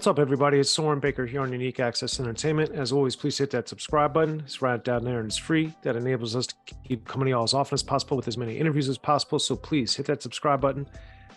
What's up, everybody? It's Soren Baker here on Unique Access Entertainment. As always, please hit that subscribe button. It's right down there and it's free. That enables us to keep coming to y'all as often as possible with as many interviews as possible. So please hit that subscribe button,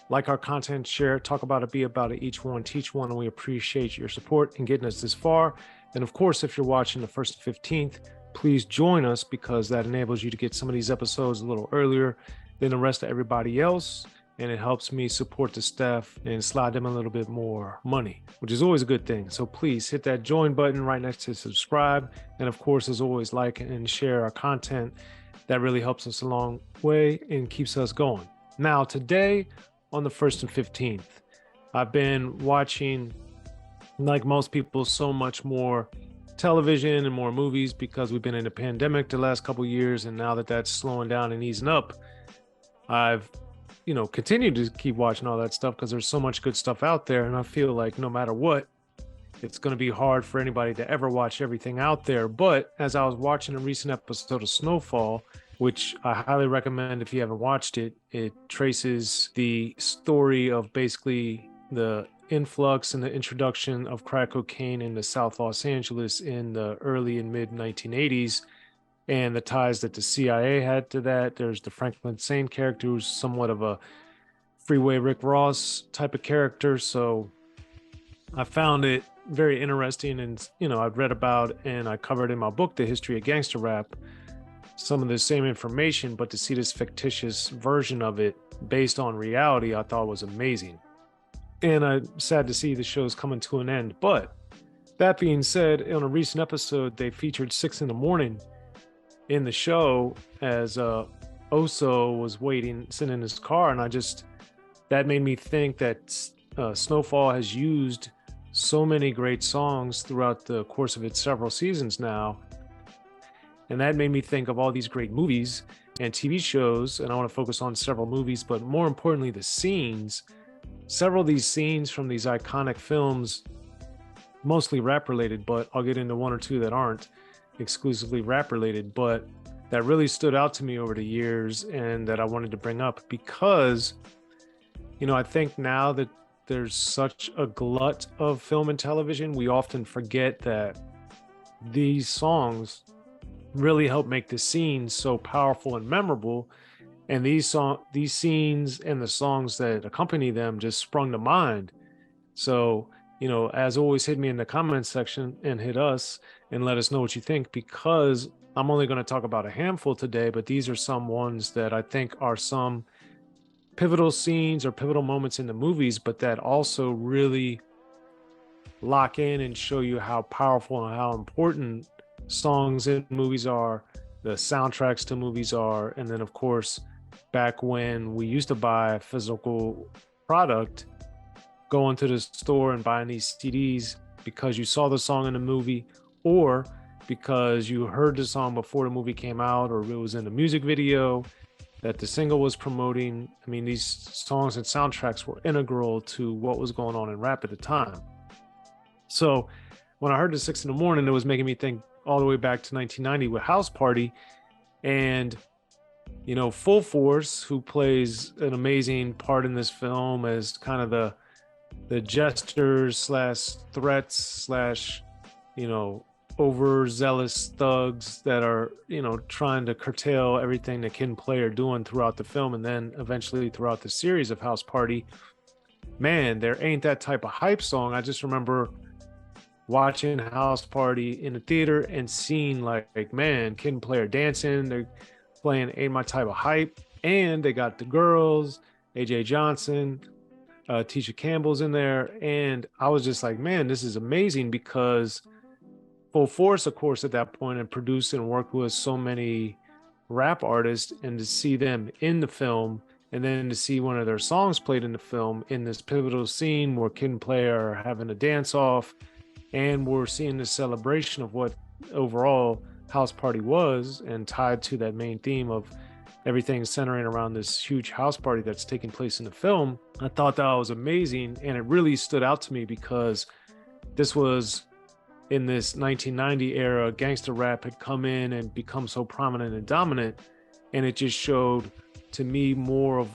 like our content, share, talk about it, be about it, each one, teach one. And we appreciate your support in getting us this far. And of course, if you're watching the 1st to 15th, please join us because that enables you to get some of these episodes a little earlier than the rest of everybody else. And it helps me support the staff and slide them a little bit more money, which is always a good thing. So please hit that join button right next to subscribe. And of course, as always, like and share our content. That really helps us a long way and keeps us going. Now, today on the 1st and 15th, I've been watching, like most people, so much more television and more movies because we've been in a pandemic the last couple of years. And now that that's slowing down and easing up, I've continue to keep watching all that stuff because there's so much good stuff out there. And I feel like no matter what, it's going to be hard for anybody to ever watch everything out there. But as I was watching a recent episode of Snowfall, which I highly recommend if you haven't watched it, it traces the story of basically the influx and the introduction of crack cocaine into South Los Angeles in the early and mid 1980s. And the ties that the CIA had to that. There's the Franklin Saint character, who's somewhat of a freeway Rick Ross type of character. So I found it very interesting. And, I've read about and I covered in my book, The History of Gangster Rap, some of the same information, but to see this fictitious version of it based on reality, I thought was amazing. And I'm sad to see the show's coming to an end. But that being said, on a recent episode, they featured 6 in the Morning in the show as Oso was sitting in his car, and that made me think that Snowfall has used so many great songs throughout the course of its several seasons now, and that made me think of all these great movies and TV shows. And I want to focus on several movies, but more importantly, the scenes. Several of these scenes from these iconic films, mostly rap related, but I'll get into one or two that aren't exclusively rap related, but that really stood out to me over the years and that I wanted to bring up because, I think now that there's such a glut of film and television, we often forget that these songs really help make the scenes so powerful and memorable. And these scenes and the songs that accompany them just sprung to mind. So, as always, hit me in the comments section and hit us and let us know what you think, because I'm only going to talk about a handful today, but these are some ones that I think are some pivotal scenes or pivotal moments in the movies, but that also really lock in and show you how powerful and how important songs in movies are, the soundtracks to movies are. And then, of course, back when we used to buy a physical product, going to the store and buying these CDs because you saw the song in the movie or because you heard the song before the movie came out, or it was in the music video that the single was promoting. I mean, these songs and soundtracks were integral to what was going on in rap at the time. So when I heard the 6 in the Morning, it was making me think all the way back to 1990 with House Party. And Full Force, who plays an amazing part in this film as kind of the jesters / threats / overzealous thugs that are trying to curtail everything that Kid and Play are doing throughout the film, and then eventually throughout the series of House Party. Man, there ain't that type of hype song. I just remember watching House Party in the theater and seeing man, Kid and Play are dancing, they're playing Ain't My Type of Hype, and they got the girls, AJ Johnson, Tisha Campbell's in there. And I was just like, man, this is amazing, because Full Force, of course, at that point, had produced and worked with so many rap artists, and to see them in the film and then to see one of their songs played in the film in this pivotal scene where Kid and Play are having a dance off, and we're seeing the celebration of what overall House Party was, and tied to that main theme of everything centering around this huge house party that's taking place in the film. I thought that was amazing, and it really stood out to me because this was in this 1990 era. Gangster rap had come in and become so prominent and dominant, and it just showed to me more of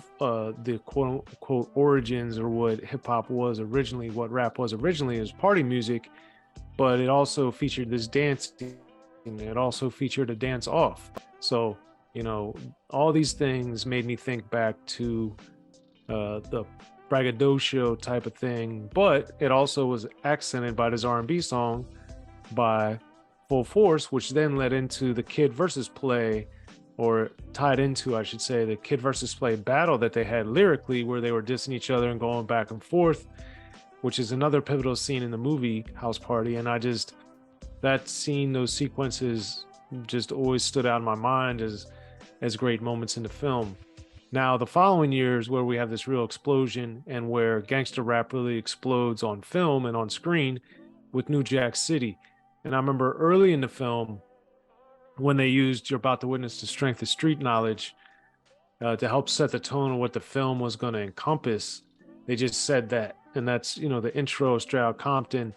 the quote unquote origins, or what hip hop was originally, what rap was originally, is party music, but it also featured this dance. It also featured a dance off. So, all these things made me think back to the braggadocio type of thing, but it also was accented by this R&B song by Full Force, which then led into the Kid versus Play, or tied into, I should say, the Kid versus Play battle that they had lyrically, where they were dissing each other and going back and forth, which is another pivotal scene in the movie House Party. And that scene, those sequences just always stood out in my mind as great moments in the film. Now, the following years, where we have this real explosion and where gangster rap really explodes on film and on screen, with New Jack City. And I remember early in the film, when they used You're About to Witness the Strength of Street Knowledge to help set the tone of what the film was going to encompass, they just said that. And that's, the intro of Straight Outta Compton,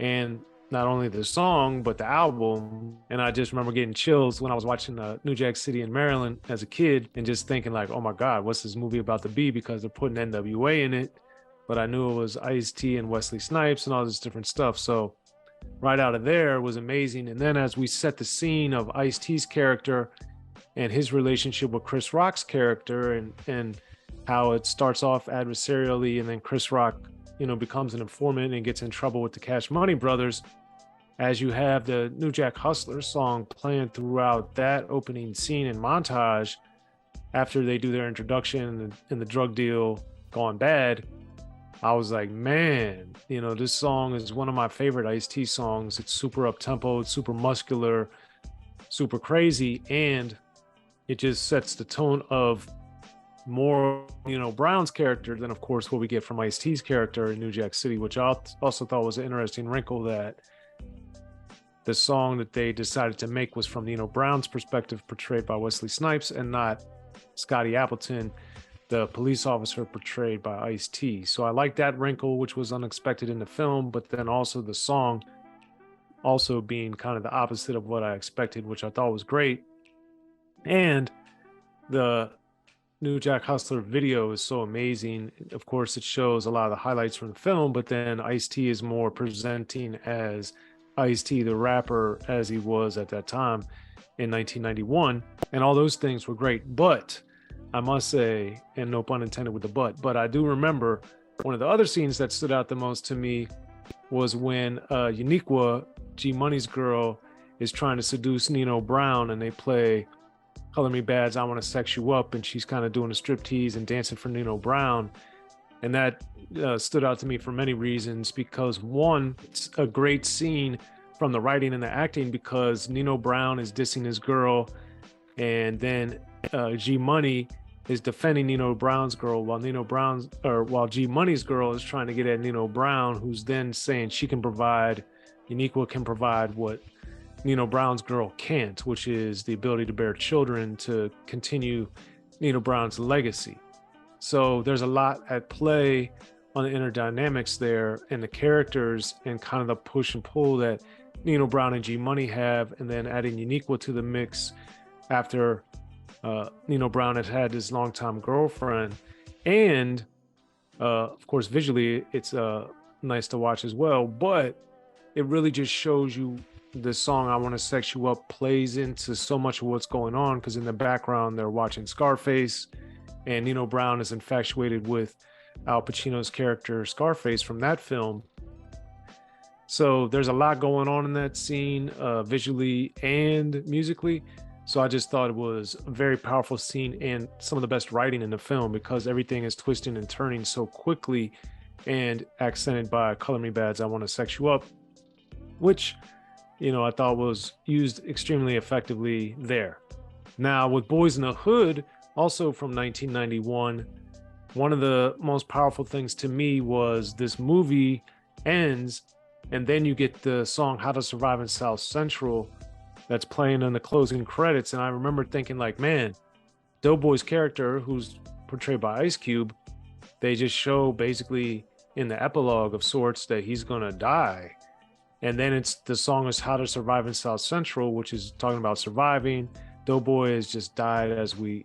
and not only the song, but the album. And I just remember getting chills when I was watching New Jack City in Maryland as a kid, and just thinking like, oh my God, what's this movie about to be? Because they're putting N.W.A in it, but I knew it was Ice-T and Wesley Snipes and all this different stuff. So right out of there was amazing. And then as we set the scene of Ice-T's character and his relationship with Chris Rock's character, and how it starts off adversarially, and then Chris Rock, becomes an informant and gets in trouble with the Cash Money brothers, as you have the New Jack Hustler song playing throughout that opening scene and montage after they do their introduction and the drug deal gone bad. I was like, man, this song is one of my favorite Ice-T songs. It's super up-tempo, it's super muscular, super crazy, and it just sets the tone of more, Brown's character than, of course, what we get from Ice-T's character in New Jack City, which I also thought was an interesting wrinkle, that the song that they decided to make was from Brown's perspective, portrayed by Wesley Snipes, and not Scotty Appleton, the police officer portrayed by Ice-T. So I like that wrinkle, which was unexpected in the film, but then also the song also being kind of the opposite of what I expected, which I thought was great. And the New Jack Hustler video is so amazing. Of course, it shows a lot of the highlights from the film, but then Ice-T is more presenting as Ice-T, the rapper, as he was at that time in 1991. And all those things were great. But I must say, and no pun intended with the but I do remember one of the other scenes that stood out the most to me was when Unique, G Money's girl, is trying to seduce Nino Brown, and they play Color Me Bad's I Want to Sex You Up, and she's kind of doing a striptease and dancing for Nino Brown. And that stood out to me for many reasons, because one, it's a great scene from the writing and the acting, because Nino Brown is dissing his girl, and then G Money is defending Nino Brown's girl, while G Money's girl is trying to get at Nino Brown, who's then saying she can provide, Unique can provide what Nino Brown's girl can't, which is the ability to bear children to continue Nino Brown's legacy. So there's a lot at play on the inner dynamics there, and the characters, and kind of the push and pull that Nino Brown and G Money have, and then adding Unique to the mix after Nino Brown has had his longtime girlfriend. And of course, visually, it's nice to watch as well, but it really just shows you the song I Want to Sex You Up plays into so much of what's going on, because in the background, they're watching Scarface, and Nino Brown is infatuated with Al Pacino's character Scarface from that film. So there's a lot going on in that scene, visually and musically. So I just thought it was a very powerful scene, and some of the best writing in the film, because everything is twisting and turning so quickly, and accented by Color Me Bad's I Want to Sex You Up, which, I thought was used extremely effectively there. Now, with Boyz N The Hood, also from 1991, one of the most powerful things to me was this movie ends, and then you get the song How to Survive in South Central that's playing in the closing credits. And I remember thinking like, man, Doughboy's character, who's portrayed by Ice Cube, they just show basically in the epilogue of sorts that he's gonna die. And then the song is How to Survive in South Central, which is talking about surviving. Doughboy has just died, as we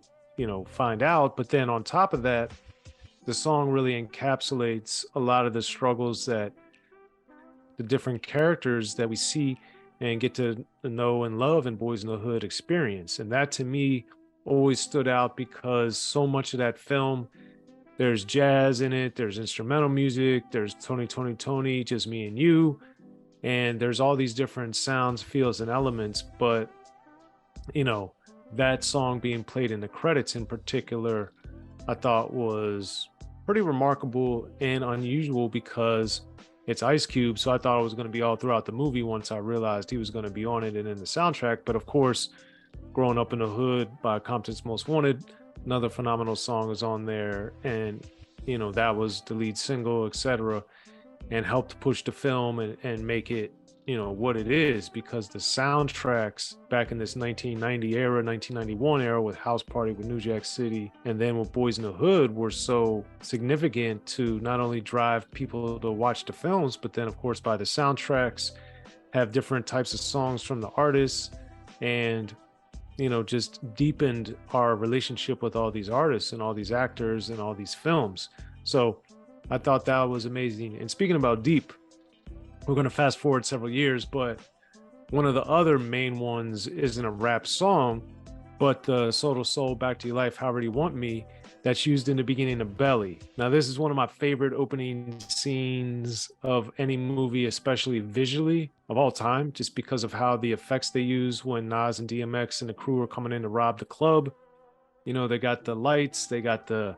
find out. But then on top of that, the song really encapsulates a lot of the struggles that the different characters that we see and get to know and love in Boyz N The Hood experience. And that to me always stood out because so much of that film, there's jazz in it, there's instrumental music, there's Tony, Tony, Tony, just me and you. And there's all these different sounds, feels, and elements. But, that song being played in the credits in particular, I thought was pretty remarkable and unusual because it's Ice Cube. So I thought it was going to be all throughout the movie once I realized he was going to be on it and in the soundtrack. But of course, Growing Up in the Hood by Compton's Most Wanted, another phenomenal song is on there. And, that was the lead single, etc., and helped push the film and make it, what it is, because the soundtracks back in this 1990 era, 1991 era with House Party with New Jack City and then with Boyz N The Hood were so significant to not only drive people to watch the films, but then of course by the soundtracks have different types of songs from the artists and just deepened our relationship with all these artists and all these actors and all these films. So I thought that was amazing. And speaking about deep, we're going to fast forward several years, but one of the other main ones isn't a rap song, but the Soul to Soul, Back to Your Life, However You Want Me, that's used in the beginning of Belly. Now, this is one of my favorite opening scenes of any movie, especially visually, of all time, just because of how the effects they use when Nas and DMX and the crew are coming in to rob the club. They got the lights, they got the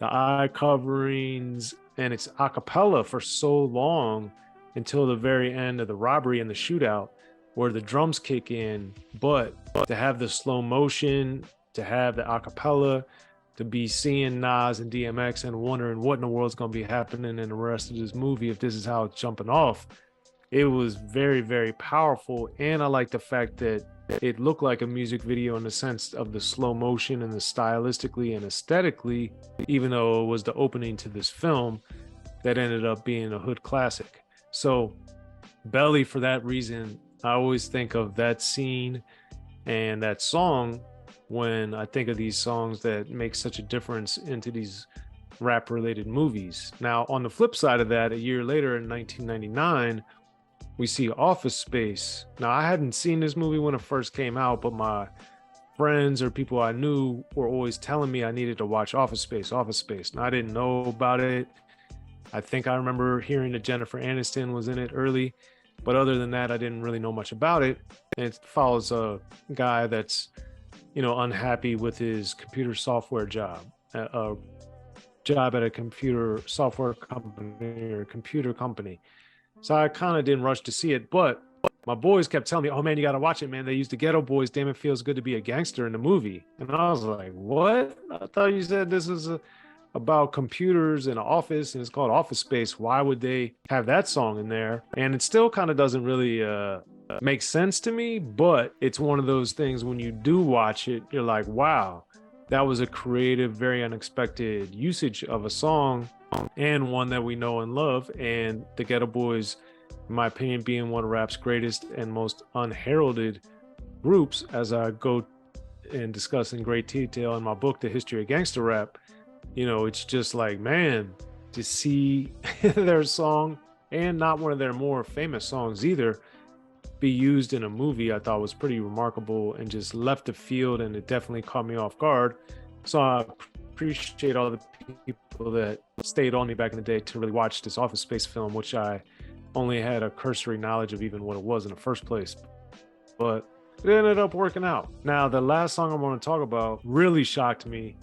eye coverings, and it's a cappella for so long until the very end of the robbery and the shootout where the drums kick in. But to have the slow motion, to have the a cappella, to be seeing Nas and DMX and wondering what in the world's going to be happening in the rest of this movie if this is how it's jumping off, it was very, very powerful. And I like the fact that it looked like a music video in the sense of the slow motion and the stylistically and aesthetically, even though it was the opening to this film that ended up being a hood classic. So Belly, for that reason, I always think of that scene and that song when I think of these songs that make such a difference into these rap related movies. Now, on the flip side of that, a year later in 1999, we see Office Space. Now, I hadn't seen this movie when it first came out, but my friends or people I knew were always telling me I needed to watch Office Space. And I didn't know about it. I think I remember hearing that Jennifer Aniston was in it early, but other than that, I didn't really know much about it. And it follows a guy that's, unhappy with his computer software job, a job at a computer software company or computer company. So I kind of didn't rush to see it, but my boys kept telling me, "Oh man, you got to watch it, man. They used the Ghetto Boys. Damn, it feels good to be a gangster in the movie." And I was like, "What? I thought you said this is about computers in an office and it's called Office Space. Why would they have that song in there?" And it still kind of doesn't really make sense to me, but it's one of those things when you do watch it, you're like, wow, that was a creative, very unexpected usage of a song and one that we know and love. And the Ghetto Boys, in my opinion, being one of rap's greatest and most unheralded groups, as I go and discuss in great detail in my book, The History of Gangster Rap, it's just like, man, to see their song, and not one of their more famous songs either, be used in a movie, I thought was pretty remarkable and just left the field, and it definitely caught me off guard. So I appreciate all the people that stayed on me back in the day to really watch this Office Space film, which I only had a cursory knowledge of even what it was in the first place. But it ended up working out. Now, the last song I want to talk about really shocked me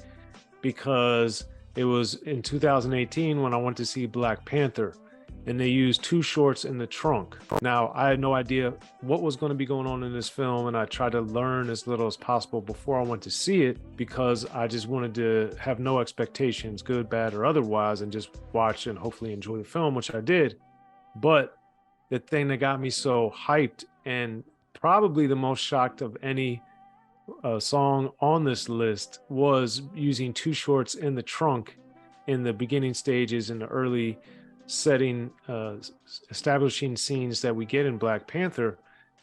because it was in 2018 when I went to see Black Panther, and they used Too Short's In the Trunk. Now, I had no idea what was going to be going on in this film, and I tried to learn as little as possible before I went to see it because I just wanted to have no expectations, good, bad, or otherwise, and just watch and hopefully enjoy the film, which I did. But the thing that got me so hyped and probably the most shocked of any song on this list was using Too Short's In the Trunk in the beginning stages, in the early setting, establishing scenes that we get in Black Panther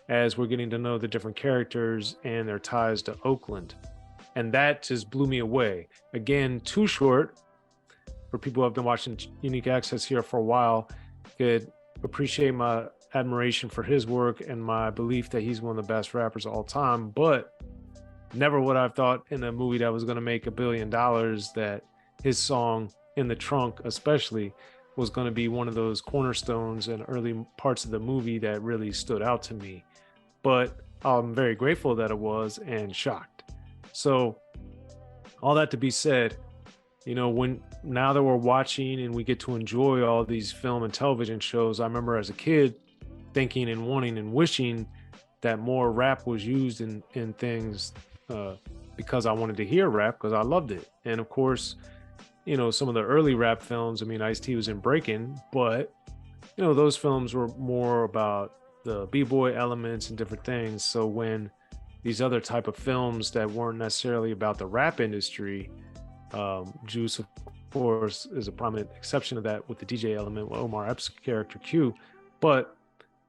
as we're getting to know the different characters and their ties to Oakland. And that just blew me away. Again, Too Short, for people who have been watching Unique Access here for a while, could appreciate my admiration for his work and my belief that he's one of the best rappers of all time. But never would I have thought in a movie that was going to make $1 billion that his song In the Trunk especially was going to be one of those cornerstones and early parts of the movie that really stood out to me. But I'm very grateful that it was, and shocked. So all that to be said, you know, now that we're watching and we get to enjoy all these film and television shows, I remember as a kid thinking and wanting and wishing that more rap was used in things, because I wanted to hear rap, because I loved it. And of course, you know, some of the early rap films, I mean, Ice-T was in Breaking', but, you know, those films were more about the b-boy elements and different things. So when these other type of films that weren't necessarily about the rap industry, Juice, of course, is a prominent exception to that with the DJ element with Omar Epps' character Q. But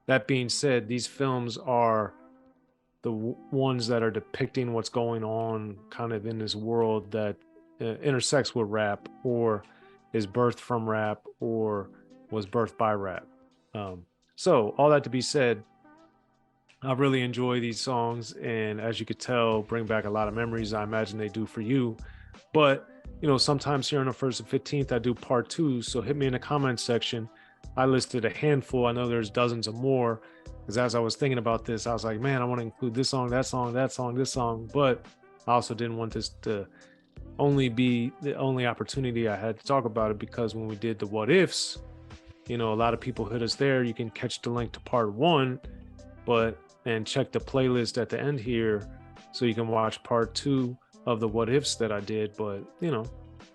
that being said, these films are the ones that are depicting what's going on kind of in this world that intersects with rap, or is birthed from rap, or was birthed by rap. So all that to be said, I really enjoy these songs, and as you could tell, bring back a lot of memories. I imagine they do for you. But, you know, sometimes here on the 1st and 15th, I do part 2. So hit me in the comments section. I listed a handful. I know there's dozens of more, because as I was thinking about this, I was like, man, I want to include this song, that song, that song, this song. But I also didn't want this to only be the only opportunity I had to talk about it, because when we did the what ifs, you know, a lot of people hit us there. You can catch the link to part 1, and check the playlist at the end here so you can watch part 2 of the what ifs that I did. But, you know,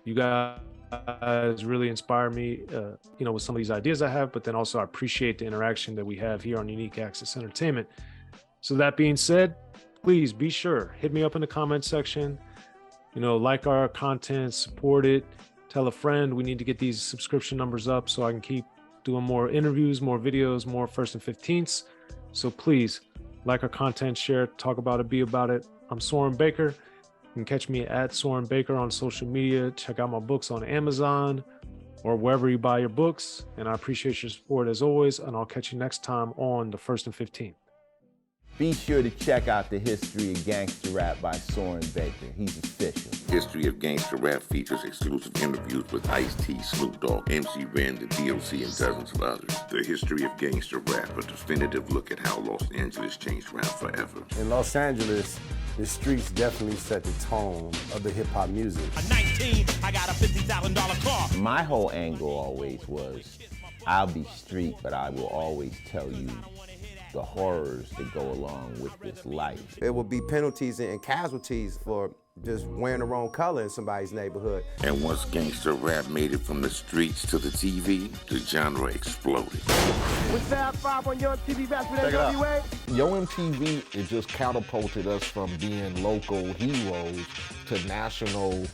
you guys really inspired me, you know, with some of these ideas I have, but then also I appreciate the interaction that we have here on Unique Access Entertainment. So that being said, please be sure, hit me up in the comment section, you know, like our content, support it, tell a friend. We need to get these subscription numbers up so I can keep doing more interviews, more videos, more 1st and 15ths. So please like our content, share it, talk about it, be about it. I'm Soren Baker. You can catch me at Soren Baker on social media. Check out my books on Amazon or wherever you buy your books. And I appreciate your support as always. And I'll catch you next time on the 1st and 15th. Be sure to check out the History of Gangster Rap by Soren Baker. He's official. History of Gangster Rap features exclusive interviews with Ice-T, Snoop Dogg, MC Ren, the DOC, and dozens of others. The History of Gangster Rap, a definitive look at how Los Angeles changed rap forever. In Los Angeles, the streets definitely set the tone of the hip-hop music. At 19, I got a $50,000 car. My whole angle always was, I'll be street, but I will always tell you the horrors that go along with this life. It would be penalties and casualties for just wearing the wrong color in somebody's neighborhood. And once gangster rap made it from the streets to the TV, the genre exploded. What's that 5 on your TV back with N.W.A? Yo MTV, it just catapulted us from being local heroes to national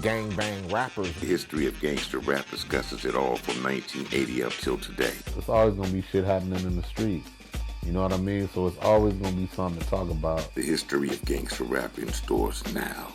gangbang rappers. The History of Gangster Rap discusses it all from 1980 up till today. It's always gonna be shit happening in the streets. You know what I mean? So it's always gonna be something to talk about. The History of Gangster Rap in stores now.